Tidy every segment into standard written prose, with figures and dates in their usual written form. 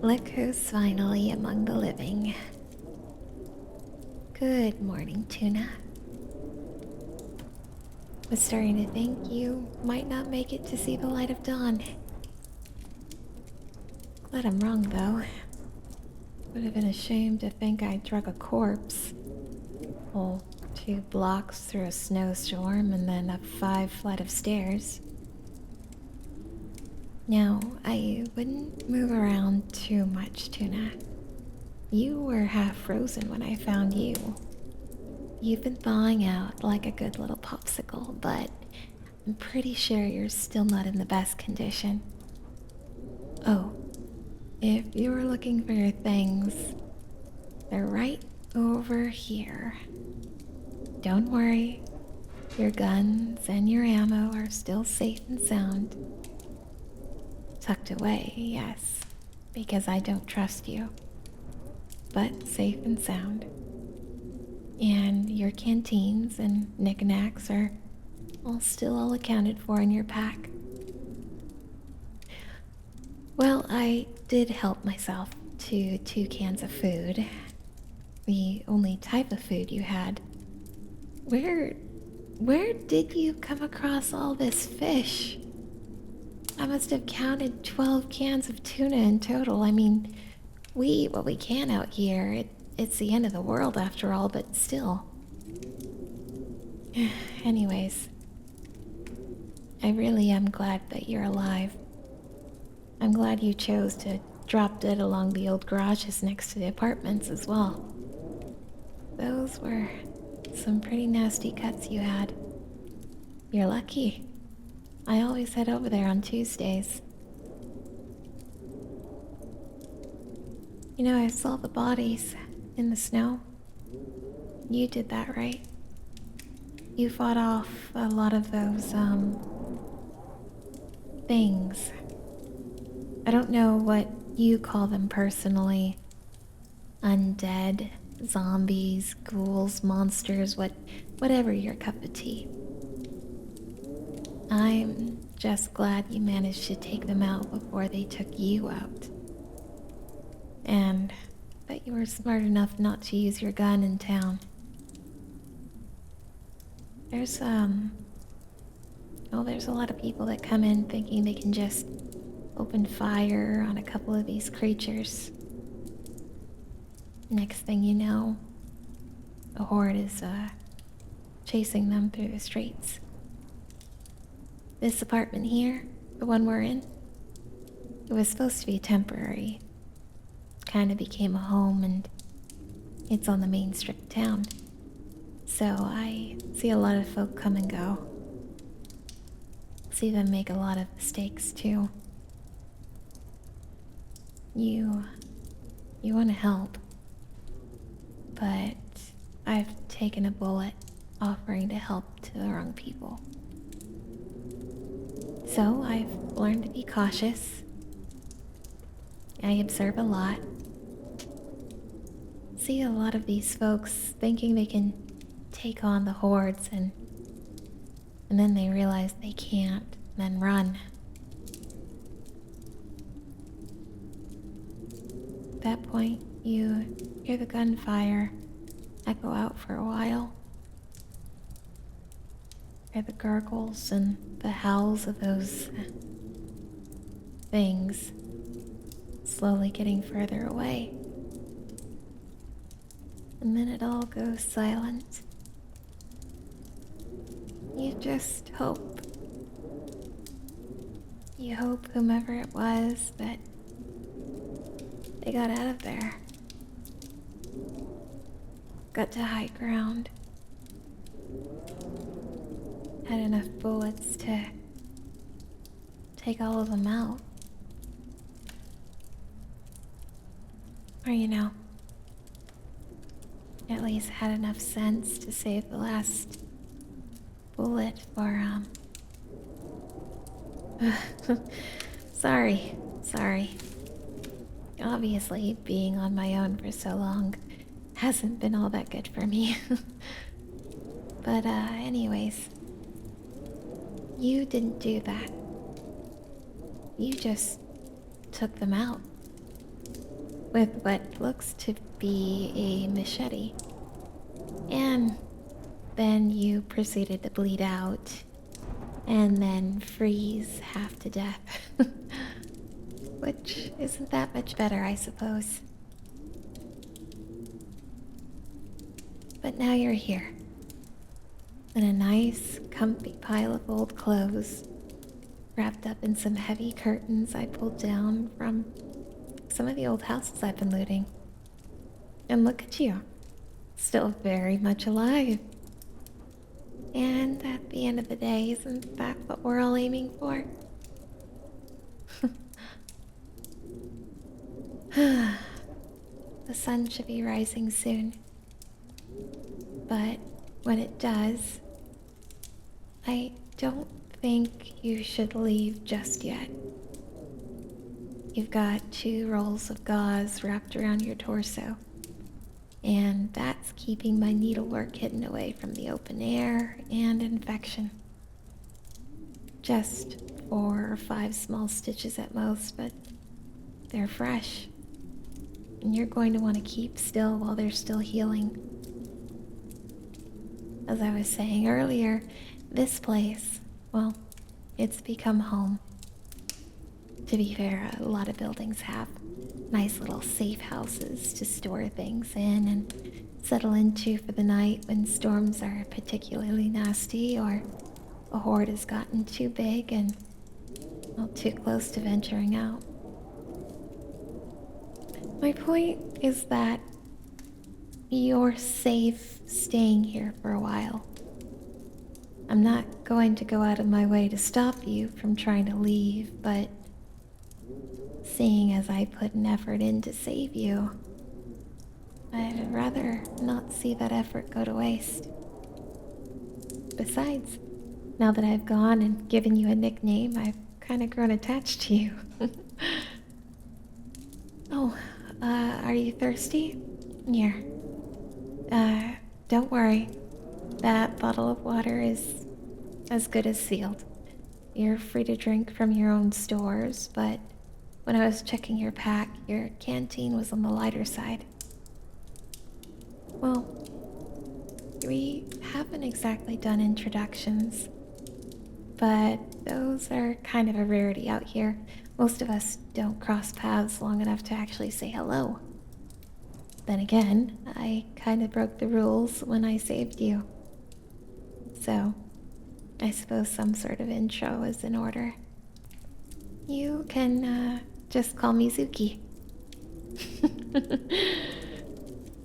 Look who's finally among the living. Good morning, Tuna. Was starting to think you might not make it to see the light of dawn. Glad I'm wrong, though. Would have been a shame to think I drug a corpse. Well, 2 blocks through a snowstorm and then up 5 flight of stairs. Now, I wouldn't move around too much, Tuna. You were half frozen when I found you. You've been thawing out like a good little popsicle, but I'm pretty sure you're still not in the best condition. Oh, if you were looking for your things, they're right over here. Don't worry, your guns and your ammo are still safe and sound. Tucked away, yes, because I don't trust you. But safe and sound. And your canteens and knickknacks are all accounted for in your pack. Well, I did help myself to 2 cans of food. The only type of food you had. Where did you come across all this fish? I must have counted 12 cans of tuna in total. I mean, we eat what we can out here. It's the end of the world after all, but still. Anyways, I really am glad that you're alive. I'm glad you chose to drop dead along the old garages next to the apartments as well. Those were some pretty nasty cuts you had. You're lucky. I always head over there on Tuesdays. You know, I saw the bodies in the snow. You did that, right? You fought off a lot of those, things. I don't know what you call them personally. Undead, zombies, ghouls, monsters, whatever your cup of tea. I'm just glad you managed to take them out before they took you out. And that you were smart enough not to use your gun in town. There's a lot of people that come in thinking they can just open fire on a couple of these creatures. Next thing you know, a horde is chasing them through the streets. This apartment here, the one we're in, it was supposed to be temporary. Kind of became a home, and it's on the main strip of town. So I see a lot of folk come and go. See them make a lot of mistakes too. You want to help, but I've taken a bullet offering to help to the wrong people. So I've learned to be cautious. I observe a lot. See a lot of these folks thinking they can take on the hordes and then they realize they can't, and then run. At that point, you hear the gunfire echo out for a while. Hear the gurgles and the howls of those things slowly getting further away. And then it all goes silent. You just hope. You hope whomever it was that they got out of there. Got to high ground. Had enough bullets to take all of them out. Or, you know, at least had enough sense to save the last bullet for, Sorry. Obviously, being on my own for so long hasn't been all that good for me. But, anyways, you didn't do that. You just took them out. with what looks to be a machete. And then you proceeded to bleed out and then freeze half to death. Which isn't that much better, I suppose. But now you're here, in a nice, comfy pile of old clothes, wrapped up in some heavy curtains I pulled down from some of the old houses I've been looting. And look at you, still very much alive. And at the end of the day, isn't that what we're all aiming for? The sun should be rising soon. But when it does, I don't think you should leave just yet. You've got 2 rolls of gauze wrapped around your torso, and that's keeping my needlework hidden away from the open air and infection. Just 4 or 5 small stitches at most, but they're fresh. And you're going to want to keep still while they're still healing. As I was saying earlier, this place, well, it's become home. To be fair, a lot of buildings have nice little safe houses to store things in and settle into for the night when storms are particularly nasty or a horde has gotten too big and, well, too close to venturing out. My point is that you're safe staying here for a while. I'm not going to go out of my way to stop you from trying to leave, but seeing as I put an effort in to save you, I'd rather not see that effort go to waste. Besides, now that I've gone and given you a nickname, I've kind of grown attached to you. Oh, are you thirsty? Here. Don't worry. That bottle of water is as good as sealed. You're free to drink from your own stores, but when I was checking your pack, your canteen was on the lighter side. Well, we haven't exactly done introductions, but those are kind of a rarity out here. Most of us don't cross paths long enough to actually say hello. Then again, I kind of broke the rules when I saved you. So, I suppose some sort of intro is in order. You can, just call me Zuki.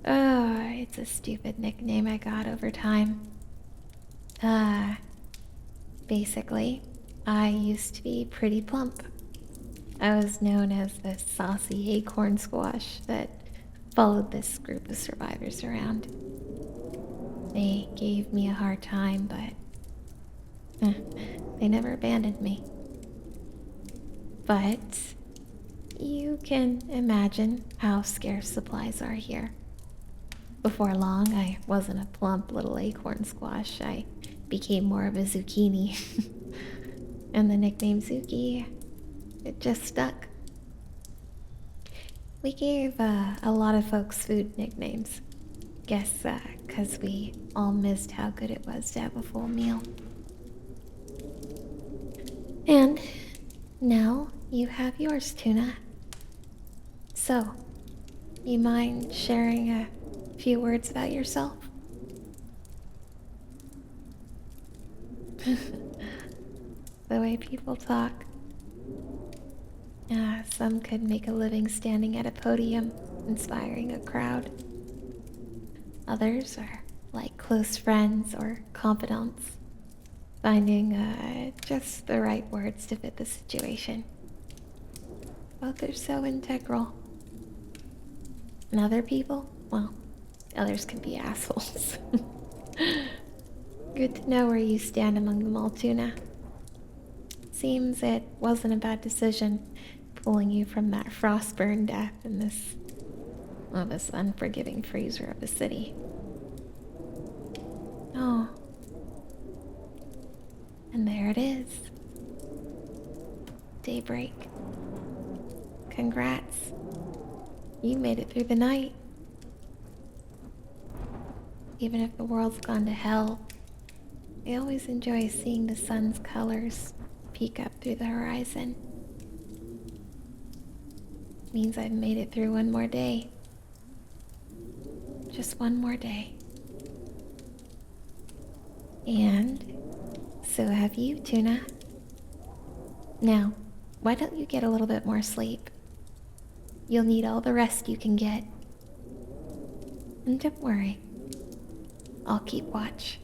Oh, it's a stupid nickname I got over time. Basically, I used to be pretty plump. I was known as the saucy acorn squash that followed this group of survivors around. They gave me a hard time, but they never abandoned me. But you can imagine how scarce supplies are here. Before long, I wasn't a plump little acorn squash. I became more of a zucchini. And the nickname Zuki, it just stuck. We gave a lot of folks food nicknames. Guess 'cause we all missed how good it was to have a full meal. And now you have yours, Tuna. So, you mind sharing a few words about yourself? The way people talk. Some could make a living standing at a podium, inspiring a crowd. Others are like close friends or confidants, finding just the right words to fit the situation. Both are so integral. And other people, well, others can be assholes. Good to know where you stand among them all, Tuna. Seems it wasn't a bad decision pulling you from that frostburn death in this unforgiving freezer of a city. Oh. And there it is. Daybreak. Congrats. You made it through the night. Even if the world's gone to hell, I always enjoy seeing the sun's colors peek up through the horizon. Means I've made it through one more day. Just one more day. And so have you, Tuna. Now, why don't you get a little bit more sleep? You'll need all the rest you can get. And don't worry, I'll keep watch.